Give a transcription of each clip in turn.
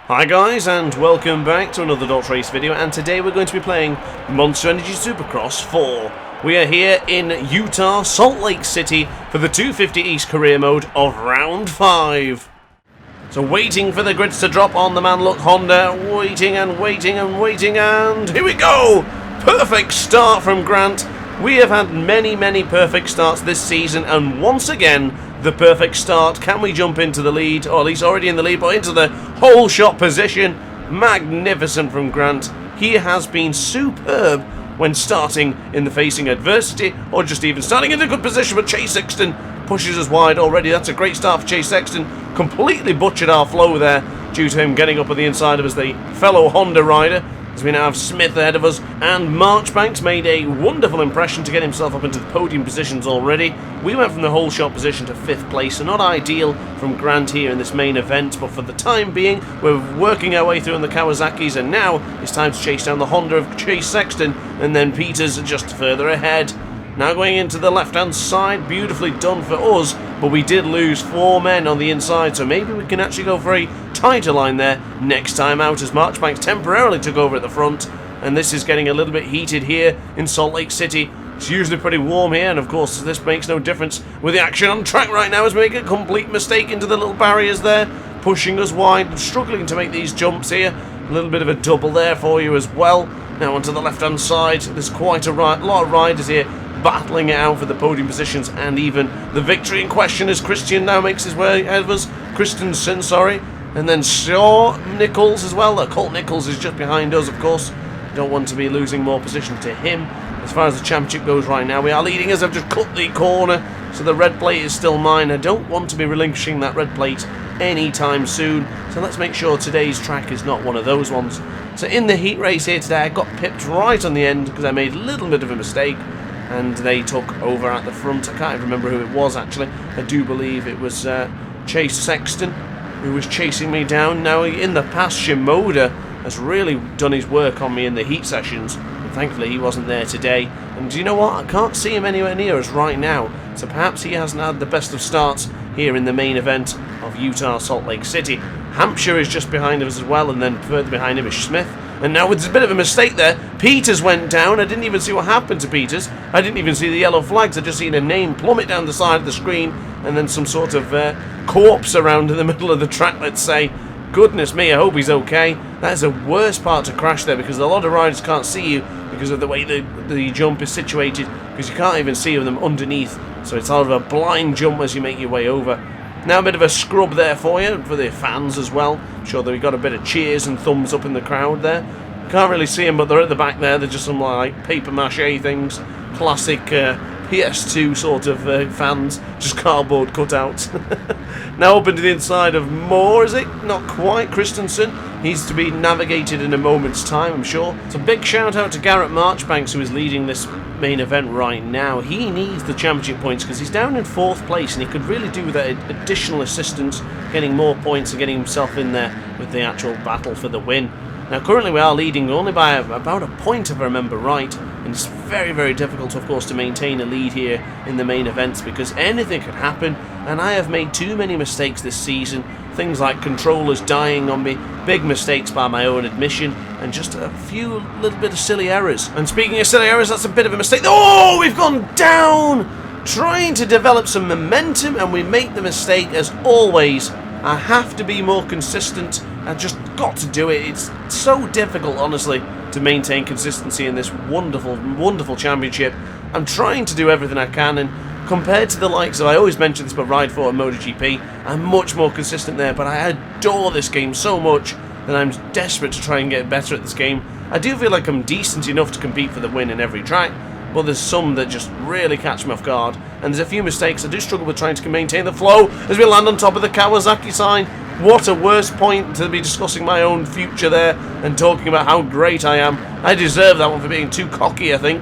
Hi guys, and welcome back to another DrAce video, and today we're going to be playing Monster Energy Supercross 4. We are here in Utah, Salt Lake City, for the 250 East career mode of round 5. So waiting for the grids to drop on the Manlook Honda, waiting and waiting and waiting, and here we go! Perfect start from Grant. We have had many perfect starts this season, and once again, the perfect start. Can we jump into the lead, or at least already in the lead, but into the whole shot position? Magnificent from Grant. He has been superb when starting in the facing adversity, or just even starting in a good position, but Chase Sexton pushes us wide already. That's a great start for Chase Sexton. Completely butchered our flow there due to him getting up on the inside of us, the fellow Honda rider, as we now have Smith ahead of us, and Marchbanks made a wonderful impression to get himself up into the podium positions already. We went from the whole shot position to 5th place, so not ideal from Grant here in this main event, but for the time being, we're working our way through in the Kawasaki's, and now it's time to chase down the Honda of Chase Sexton, and then Peters just further ahead. Now going into the left-hand side, beautifully done for us, but we did lose 4 men on the inside, so maybe we can actually go for a tighter line there next time out, as Marchbanks temporarily took over at the front, and this is getting a little bit heated here in Salt Lake City. It's usually pretty warm here, and of course this makes no difference with the action on track right now as we make a complete mistake into the little barriers there, pushing us wide, struggling to make these jumps here. A little bit of a double there for you as well. Now onto the left-hand side, there's quite a lot of riders here battling it out for the podium positions and even the victory in question, as Christian now makes his way ahead of us. Christensen, sorry. And then Shaw Nichols as well. Colt Nichols is just behind us, of course. Don't want to be losing more position to him. As far as the championship goes right now, we are leading as I've just cut the corner, so the red plate is still mine. I don't want to be relinquishing that red plate anytime soon, so let's make sure today's track is not one of those ones. So in the heat race here today, I got pipped right on the end because I made a little bit of a mistake, and they took over at the front. I can't even remember who it was actually. I do believe it was Chase Sexton who was chasing me down. Now in the past, Shimoda has really done his work on me in the heat sessions, and thankfully he wasn't there today. And do you know what? I can't see him anywhere near us right now, so perhaps he hasn't had the best of starts here in the main event of Utah Salt Lake City. Hampshire is just behind us as well, and then further behind him is Smith. And now with a bit of a mistake there, Peters went down. I didn't even see what happened to Peters. I didn't even see the yellow flags. I just seen a name plummet down the side of the screen, and then some sort of corpse around in the middle of the track, let's say. Goodness me, I hope he's okay. That is the worst part to crash there, because a lot of riders can't see you because of the way the jump is situated, because you can't even see them underneath. So it's sort of a blind jump as you make your way over. Now a bit of a scrub there for you, for the fans as well. I'm sure that we got a bit of cheers and thumbs up in the crowd there. Can't really see them, but they're at the back there. They're just some like paper mache things. Classic PS2 sort of fans, just cardboard cutouts. Now up into the inside of Moore, is it? Not quite. Christensen. He's to be navigated in a moment's time, I'm sure. So big shout out to Garrett Marchbanks, who is leading this main event right now. He needs the championship points because he's down in 4th place, and he could really do with that additional assistance, getting more points and getting himself in there with the actual battle for the win. Now currently we are leading only by about a point, if I remember right, and it's very difficult, of course, to maintain a lead here in the main events because anything could happen, and I have made too many mistakes this season. Things like controllers dying on me, big mistakes by my own admission, and just a few little bit of silly errors. And speaking of silly errors, that's a bit of a mistake. Oh, we've gone down! Trying to develop some momentum, and we make the mistake as always. I have to be more consistent. I've just got to do it. It's so difficult, honestly, to maintain consistency in this wonderful championship. I'm trying to do everything I can, and compared to the likes of, I always mention this, but Ride 4 and MotoGP, I'm much more consistent there, but I adore this game so much that I'm desperate to try and get better at this game. I do feel like I'm decent enough to compete for the win in every track, but there's some that just really catch me off guard, and there's a few mistakes. I do struggle with trying to maintain the flow as we land on top of the Kawasaki sign. What a worse point to be discussing my own future there and talking about how great I am. I deserve that one for being too cocky, I think.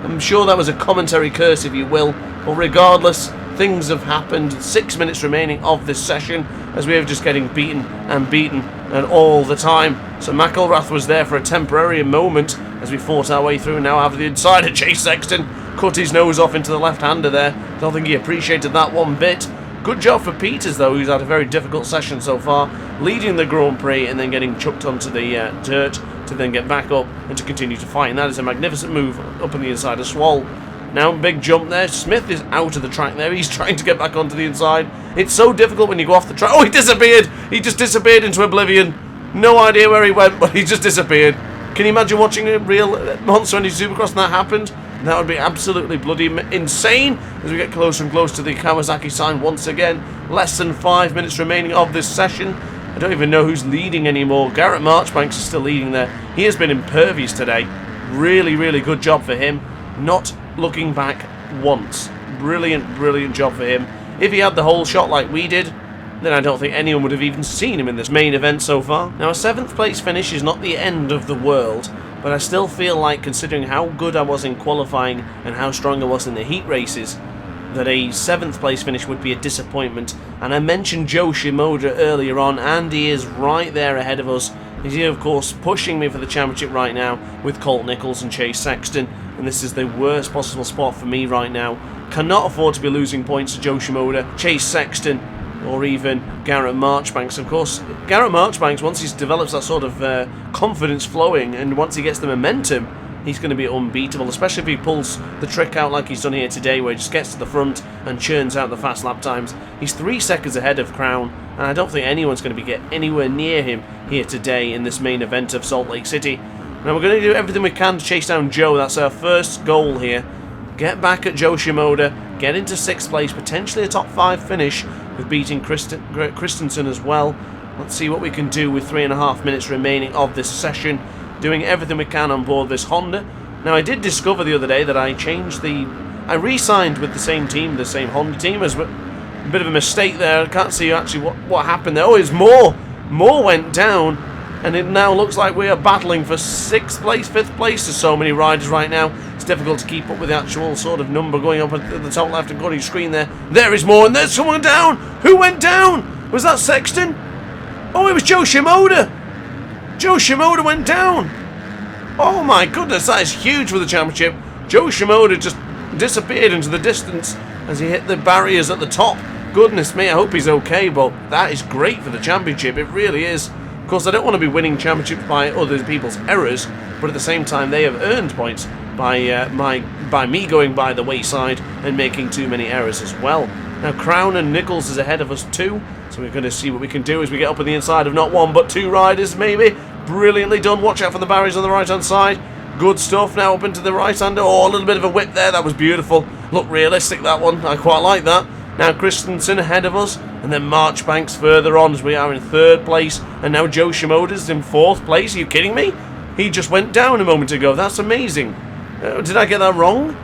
I'm sure that was a commentary curse, if you will, but regardless, things have happened. 6 minutes remaining of this session as we are just getting beaten and all the time. So McElrath was there for a temporary moment as we fought our way through. Now have the inside of Chase Sexton cut his nose off into the left-hander there. Don't think he appreciated that one bit. Good job for Peters, though, who's had a very difficult session so far, leading the Grand Prix and then getting chucked onto the dirt to then get back up and to continue to fight. And that is a magnificent move up on the inside of Swall. Now, big jump there. Smith is out of the track there. He's trying to get back onto the inside. It's so difficult when you go off the track. Oh, he disappeared. He just disappeared into oblivion. No idea where he went, but he just disappeared. Can you imagine watching a real Monster Energy Supercross and that happened? That would be absolutely bloody insane as we get closer and closer to the Kawasaki sign once again. Less than 5 minutes remaining of this session. I don't even know who's leading anymore. Garrett Marchbanks is still leading there. He has been impervious today. Really, really good job for him. Not looking back once. Brilliant, brilliant job for him. If he had the whole shot like we did, then I don't think anyone would have even seen him in this main event so far. Now, a 7th place finish is not the end of the world, but I still feel like, considering how good I was in qualifying and how strong I was in the heat races, that a 7th place finish would be a disappointment. And I mentioned Joe Shimoda earlier on, and he is right there ahead of us. He's here, of course, pushing me for the championship right now with Colt Nichols and Chase Sexton, and this is the worst possible spot for me right now. Cannot afford to be losing points to Joe Shimoda, Chase Sexton, or even Garrett Marchbanks. Of course, Garrett Marchbanks, once he develops that sort of confidence flowing, and once he gets the momentum, he's going to be unbeatable, especially if he pulls the trick out like he's done here today, where he just gets to the front and churns out the fast lap times. He's 3 seconds ahead of Crown, and I don't think anyone's going to get anywhere near him here today in this main event of Salt Lake City. Now, we're going to do everything we can to chase down Joe. That's our first goal here. Get back at Joe Shimoda, get into 6th place, potentially a top 5 finish with beating Christensen as well. Let's see what we can do with 3.5 minutes remaining of this session. Doing everything we can on board this Honda. Now, I did discover the other day that I re-signed with the same team, the same Honda team. As a bit of a mistake there. I can't see actually what happened there. Oh, it's Moore. Moore went down, and it now looks like we are battling for 6th place, 5th place. There's so many riders right now. It's difficult to keep up with the actual sort of number going up at the top left and corner of your screen there. There is Moore, and there's someone down. Who went down? Was that Sexton? Oh, it was Joe Shimoda. Joe Shimoda went down. Oh my goodness, that is huge for the championship. Joe Shimoda just disappeared into the distance as he hit the barriers at the top. Goodness me, I hope he's okay, but that is great for the championship. It really is. Of course, I don't want to be winning championships by other people's errors, but at the same time, they have earned points by me going by the wayside and making too many errors as well. Now, Crown and Nichols is ahead of us too, so we're going to see what we can do as we get up on the inside of not 1 but 2 riders, maybe. Brilliantly done. Watch out for the barriers on the right-hand side. Good stuff. Now up into the right-hander. Oh, a little bit of a whip there. That was beautiful. Looked realistic, that one. I quite like that. Now Christensen ahead of us, and then Marchbanks further on as we are in 3rd place, and now Joe Shimoda's in 4th place. Are you kidding me? He just went down a moment ago. That's amazing. Did I get that wrong?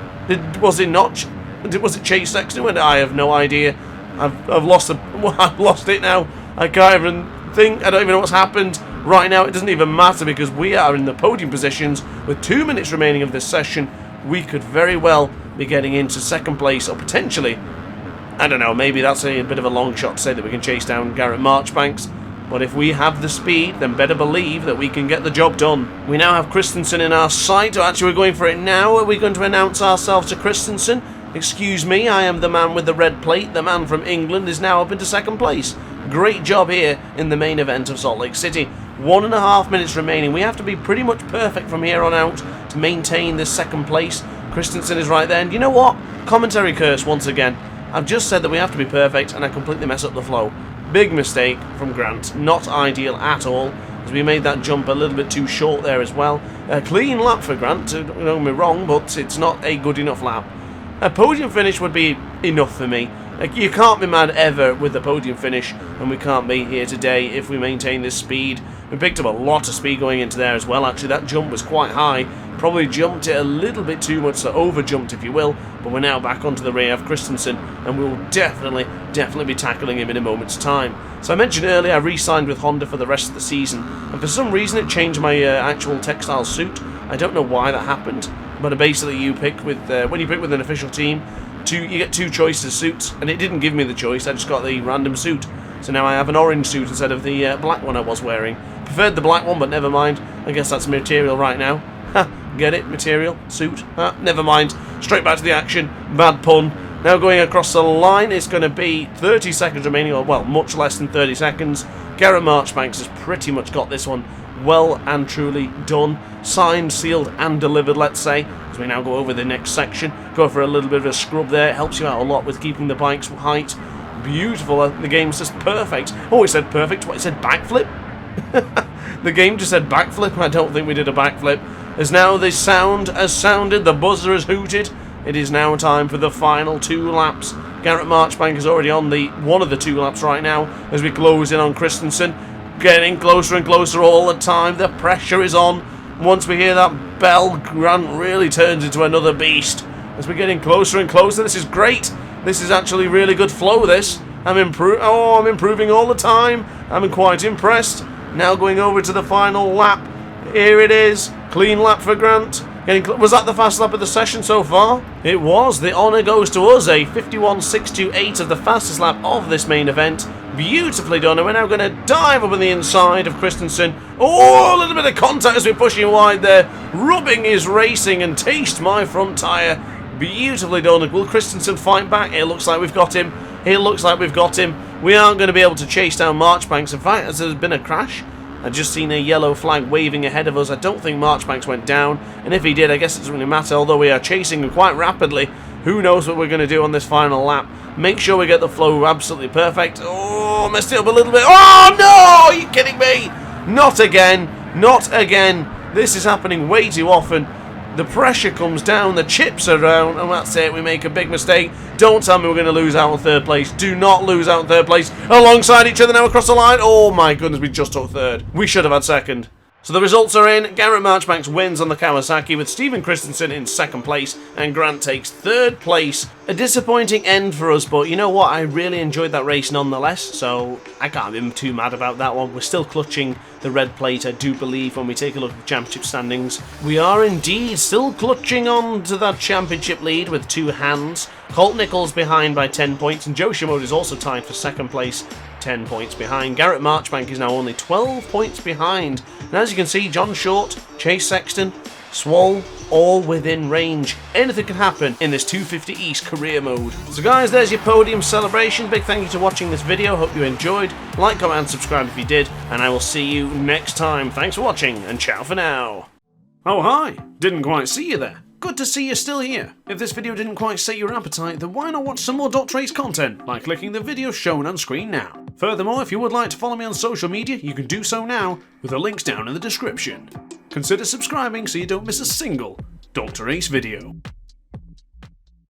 Was it Chase Sexton? I have no idea. I've lost it now. I can't even think. I don't even know what's happened. Right now, it doesn't even matter because we are in the podium positions with 2 minutes remaining of this session. We could very well be getting into 2nd place, or potentially, I don't know, maybe that's a bit of a long shot to say that we can chase down Garrett Marchbanks. But if we have the speed, then better believe that we can get the job done. We now have Christensen in our sight. Actually, we're going for it now. Are we going to announce ourselves to Christensen? Excuse me, I am the man with the red plate. The man from England is now up into 2nd place. Great job here in the main event of Salt Lake City. 1.5 minutes remaining. We have to be pretty much perfect from here on out to maintain this 2nd place. Christensen is right there. And you know what? Commentary curse once again. I've just said that we have to be perfect, and I completely mess up the flow. Big mistake from Grant. Not ideal at all, as we made that jump a little bit too short there as well. A clean lap for Grant, don't get me wrong, but it's not a good enough lap. A podium finish would be enough for me. You can't be mad ever with the podium finish, and we can't be here today if we maintain this speed. We picked up a lot of speed going into there as well. Actually, that jump was quite high. Probably jumped it a little bit too much, so over-jumped if you will. But we're now back onto the rear of Christensen, and we'll definitely be tackling him in a moment's time. So I mentioned earlier I re-signed with Honda for the rest of the season, and for some reason it changed my actual textile suit. I don't know why that happened, but basically you pick with when you pick with an official team, you get 2 choices of suits, and it didn't give me the choice. I just got the random suit. So now I have an orange suit instead of the black one I was wearing. Preferred the black one, but never mind. I guess that's material right now. Ha, get it? Material? Suit? Never mind. Straight back to the action. Bad pun. Now going across the line, it's going to be 30 seconds remaining, or well, much less than 30 seconds. Garrett Marchbanks has pretty much got this one well and truly done. Signed, sealed and delivered, let's say. As we now go over the next section, go for a little bit of a scrub there. It helps you out a lot with keeping the bike's height. Beautiful. The game's just perfect. Oh, it said perfect. What, it said backflip? The game just said backflip. I don't think we did a backflip. As now the sound has sounded, the buzzer has hooted. It is now time for the final 2 laps. Garrett Marchbank is already on one of the 2 laps right now as we close in on Christensen. Getting closer and closer all the time. The pressure is on. Once we hear that bell, Grant really turns into another beast. As we're getting closer and closer, this is great. This is actually really good flow, this. I'm improving all the time. I'm quite impressed. Now going over to the final lap. Here it is. Clean lap for Grant. Was that the fast lap of the session so far? It was. The honour goes to us. A 51.628 of the fastest lap of this main event. Beautifully done. And we're now going to dive up on the inside of Christensen. Oh, a little bit of contact as we're pushing wide there. Rubbing his racing and taste my front tyre. Beautifully done. Will Christensen fight back? It looks like we've got him. It looks like we've got him. We aren't going to be able to chase down Marchbanks. In fact, as there's been a crash, I've just seen a yellow flag waving ahead of us. I don't think Marchbanks went down, and if he did, I guess it doesn't really matter, although we are chasing him quite rapidly. Who knows what we're going to do on this final lap. Make sure we get the flow absolutely perfect. Oh, messed it up a little bit. Oh, no! Are you kidding me? Not again. Not again. This is happening way too often. The pressure comes down, the chips are down, and that's it. We make a big mistake. Don't tell me we're going to lose out on 3rd place. Do not lose out on 3rd place. Alongside each other now across the line. Oh my goodness, we just took 3rd. We should have had 2nd. So the results are in. Garrett Marchbanks wins on the Kawasaki with Stephen Christensen in 2nd place, and Grant takes 3rd place. A disappointing end for us, but you know what? I really enjoyed that race nonetheless, so I can't be too mad about that one. We're still clutching the red plate, I do believe, when we take a look at the championship standings. We are indeed still clutching on to that championship lead with 2 hands. Colt Nichols behind by 10 points, and Joe Shimoda is also tied for 2nd place, 10 points behind. Garrett Marchbank is now only 12 points behind. And as you can see, John Short, Chase Sexton, Swall, all within range. Anything can happen in this 250 East career mode. So guys, there's your podium celebration. Big thank you for watching this video. Hope you enjoyed. Like, comment and subscribe if you did. And I will see you next time. Thanks for watching and ciao for now. Oh hi, didn't quite see you there. Good to see you're still here. If this video didn't quite set your appetite, then why not watch some more DrAce content by clicking the video shown on screen now. Furthermore, if you would like to follow me on social media, you can do so now with the links down in the description. Consider subscribing so you don't miss a single DrAce video.